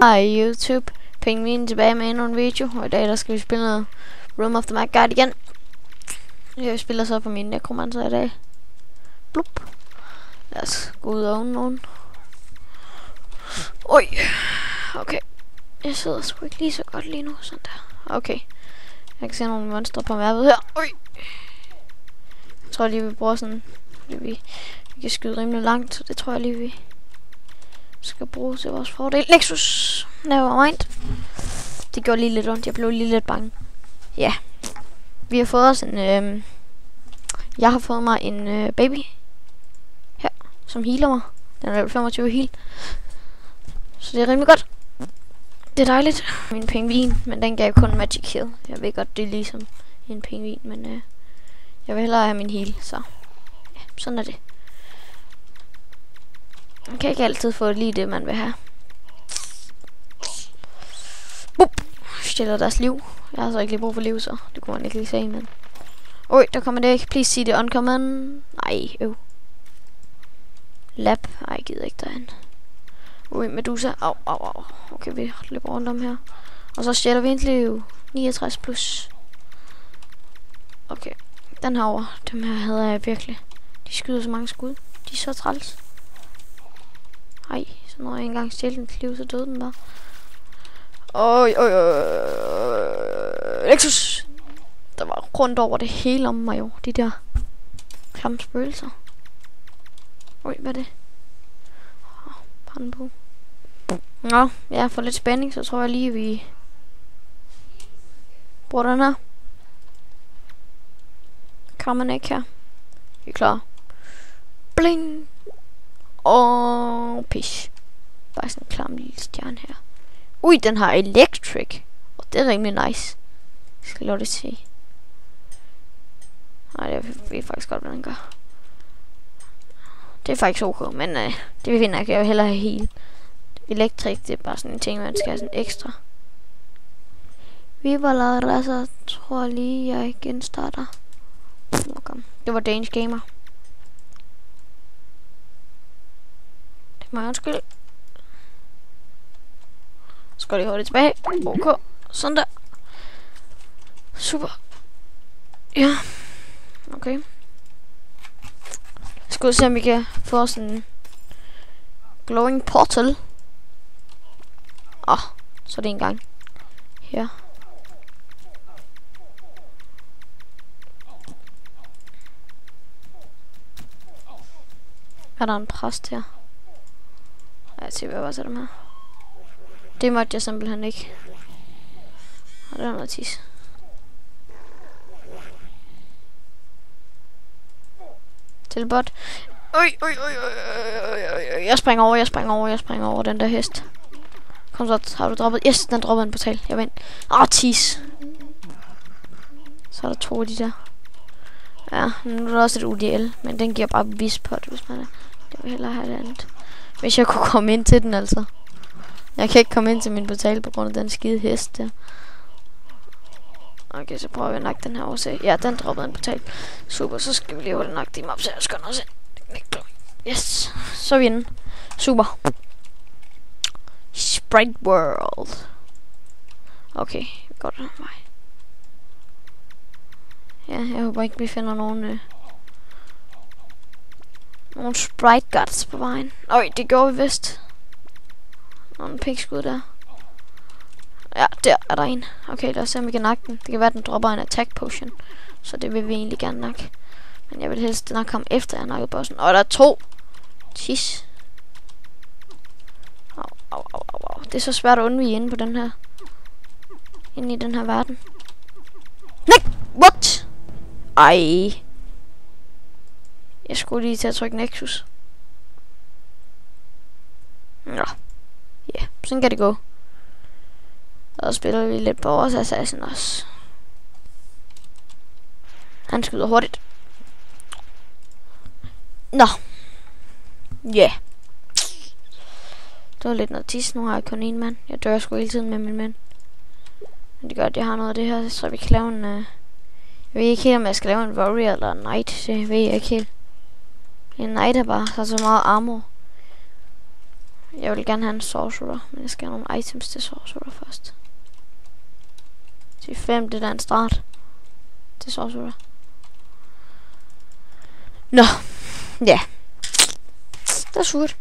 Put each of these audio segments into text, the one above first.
Hej YouTube, Pingvin tilbage med endnu en video, og i dag der skal vi spille noget Room of the Mad Guide igen. Jeg spiller så på min nekromancer i dag. Blup. Lad os gå ud oven nogen. Oj. Okay. Jeg sidder sgu ikke lige så godt lige nu, sådan der. Okay. Jeg kan se nogle monstre på mappet her. Oj. Jeg tror lige vi bruger sådan, vi kan skyde rimelig langt, så det tror jeg lige vi skal bruge til vores fordel. Nexus! Never mind. Det gjorde lige lidt ondt. Jeg blev lige lidt bange. Ja. Vi har fået os en... jeg har fået mig en baby. Her. Som healer mig. Den er level 25 heal. Så det er rimelig godt. Det er dejligt. Min pingvin. Men den gav kun magic heal. Jeg ved godt, det er ligesom en pingvin. Men jeg vil hellere have min heal. Så ja, sådan er det. Man kan ikke altid få lige det, man vil have. Bup! Stiller deres liv. Jeg har så ikke lige brug for liv, så det kunne man ikke lige se, men... Oj, der kommer det ikke. Please sige det uncommon. Nej, Lab. Ej, jeg gider ikke derhen. Oj, Medusa. Au, au, au. Okay, vi løber rundt om her. Og så stjæler vi et liv. 69 plus. Okay. Den her over. Dem her hader jeg virkelig. De skyder så mange skud. De er så træls. Ej, så når jeg engang stjælte den liv, så døde den bare. Oj. Nexus! Der var rundt over det hele om mig jo. De der klamme spøgelser. Oj, hvad er det? Panden på. Nå, ja, for lidt spænding, så tror jeg lige, vi bruger den her. Kan man ikke her. Vi er klar. Bling! Og pish. Bare sådan en klam lille stjerne her. Ui, den har electric. Og det er rimelig nice. Jeg skal lade det se. Nej, det ved faktisk godt, hvad den gør. Det er faktisk ok, men det vil jeg hellere have heal. Electric, det er bare sådan en ting, man skal have sådan ekstra. Vi var lavet, så tror lige, jeg genstarter. Det var Danish Gamer. Meget undskyld. Så skal jeg lige holde det tilbage. Ok. Sådan der. Super. Ja. Okay. Jeg skal se om vi kan få sådan en glowing portal. Så det er en gang. Her. Er der en præst her? Jeg siger, hvad var så dem her? Det måtte jeg simpelthen ikke. Og det er noget tis. Teleport. Oj. Jeg springer over den der hest. Kom så, har du droppet? Yes, den droppede en portal. Jeg vandt. Tis. Så er der 2 af de der. Ja, nu er der også et UDL, men den giver bare vispot, hvis man er. Jeg vil hellere have det andet. Hvis jeg kunne komme ind til den, altså. Jeg kan ikke komme ind til min portal på grund af den skide hest der. Okay, så prøver vi at nakke den her også. Ja, den droppede en portal. Super, så skal vi lige holde nakke dem op, så jeg skal også ind. Yes, så er vi inde. Super. Sprite World. Okay, vi går den vej. Ja, jeg håber ikke, vi finder nogen Sprite Guards på vejen. Øj, det gjorde vi vist. Nogle pigskud der. Ja, der er der en. Okay, lad os se om vi kan nakke den. Det kan være, at den dropper en attack potion. Så det vil vi egentlig gerne nakke. Men jeg vil helst nakke ham efter jeg har nakket bossen. Og der er 2. Tis. Au. Det er så svært at undvige inde på den her. Inde i den her verden. Nej! What? Ej. Jeg skulle lige til at trykke Nexus. Ja. Ja, sådan kan det gå. Og så spiller vi lidt på vores assassin også. Han skyder hurtigt. Nå. Ja. Yeah. Det var lidt noget tis. Nu har jeg kun en mand. Jeg dør sgu hele tiden med min mand. Men det gør, at jeg har noget af det her, så vi kan lave en... jeg ved ikke helt, om jeg skal lave en warrior eller en knight. Det ved jeg ikke helt. En knight er bare så meget armor. Jeg vil gerne have en sorcerer, men jeg skal have nogle items til sorcerer først. Til 5, det der er en start. Til sorcerer. Nå. Ja. Det er surt.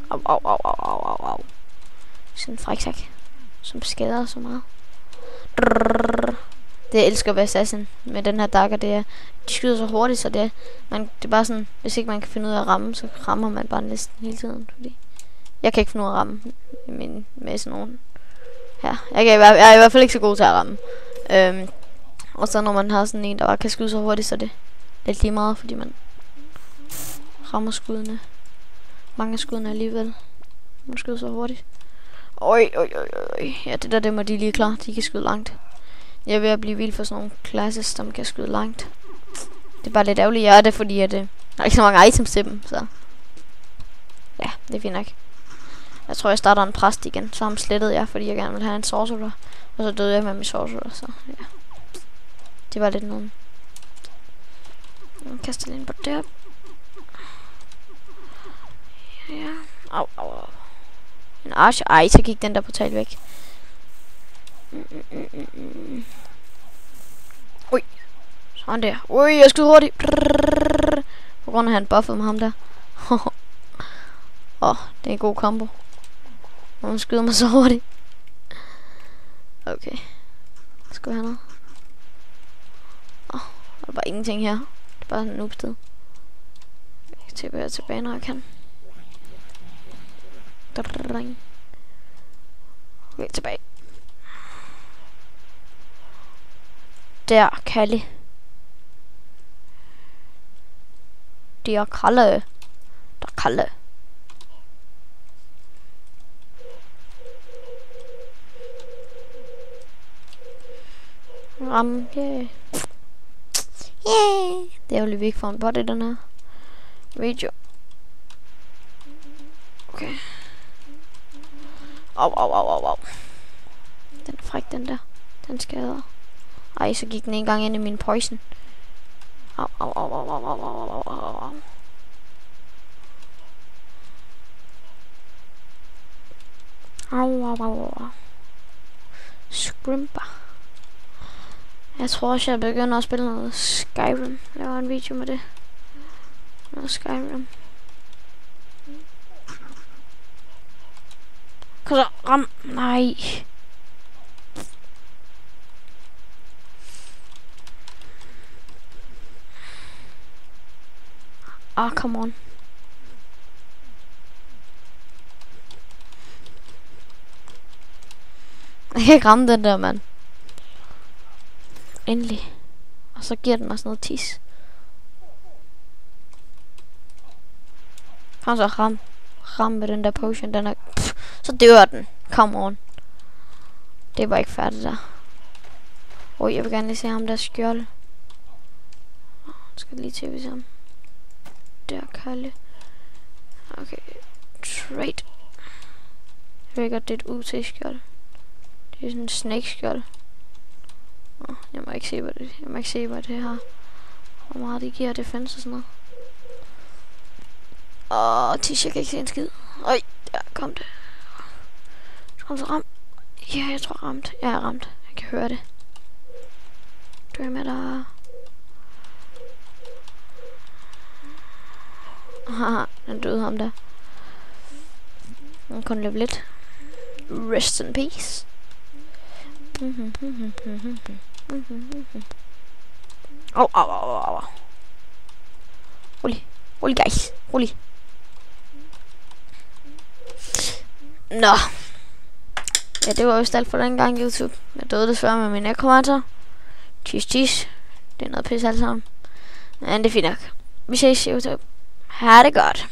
Au. Sådan en fræksak, som skader så meget. Det elsker ved assassin med den her dagger, det er, de skyder så hurtigt, så det er bare sådan, hvis ikke man kan finde ud af at ramme, så rammer man bare næsten hele tiden, fordi jeg kan ikke finde ud af at ramme med sådan nogen her. Jeg er i hvert fald ikke så god til at ramme. Og så når man har sådan en, der bare kan skyde så hurtigt, så det er lidt lige meget, fordi man rammer skuddene. Mange af skuddene alligevel. Man skyder så hurtigt. Oj. Ja, det må de lige klare. De kan skyde langt. Jeg er ved at blive vild for sådan nogle classes, der kan skyde langt. Det er bare lidt ærgerligt. Jeg er det, fordi at, der er ikke så mange items til dem, så ja, det er fint nok. Jeg tror, jeg starter en præst igen. Så har slettet jeg, fordi jeg gerne vil have en sorcerer. Og så døde jeg med min sorcerer, så ja. Det var lidt noget. Jeg kaster lidt på der. Ja. Au. En arch. Ej, så gik den der portal væk. Ui. Sådan der. Ui, jeg skyder hurtigt. På grund af, at han buffede med ham der. Det er en god combo. Og han skyder mig så hurtigt. Okay. Skal vi have noget? Der er bare ingenting her. Det er bare sådan en noobsted. Jeg kan tilbage, når jeg kan. Okay, tilbage. Der, Kalle. Det er Kalle. Der er Kalle. Yeah. Det er jo lidt vigtigt for en bot i den her video. Okay. Au. Den er fræk, den der. Den skader. Ej, så gik den en gang ind i min poison. Au. Scrimper. Jeg tror også, jeg begynder at spille noget Skyrim. Jeg laver en video med det. Noget Skyrim. Kan så ramme? Nej. Come on. Jeg kan ikke ramme den der, mand. Endelig. Og så giver den mig sådan noget tis. Kom så ram med den der potion. Den er, så dør den. Come on. Det var ikke færdigt der. Jeg vil gerne lige se ham der skjold. Skal lige til ham. Der, Kalle. Okay. Trade. Jeg ved godt, det er et UT-skjold. Det er sådan en snake-skjold. Jeg må ikke se, hvad det har. Hvor meget det giver defense og sådan noget. Tish, jeg kan ikke se en skid. Der kom det. Kom så ramt. Ja, jeg tror ramt. Jeg er ramt. Jeg kan høre det. Du er med der. Haha, den døde ham der. Han kunne løbe lidt. Rest in peace. Au. Rolig guys. Rolig. Nå. Ja, det var jo alt for den gang, YouTube. Jeg døde desværre med min necromancer. Cheese. Det er noget pis alt sammen. Men det er fint nok. Vi ses, YouTube. Ha' det godt.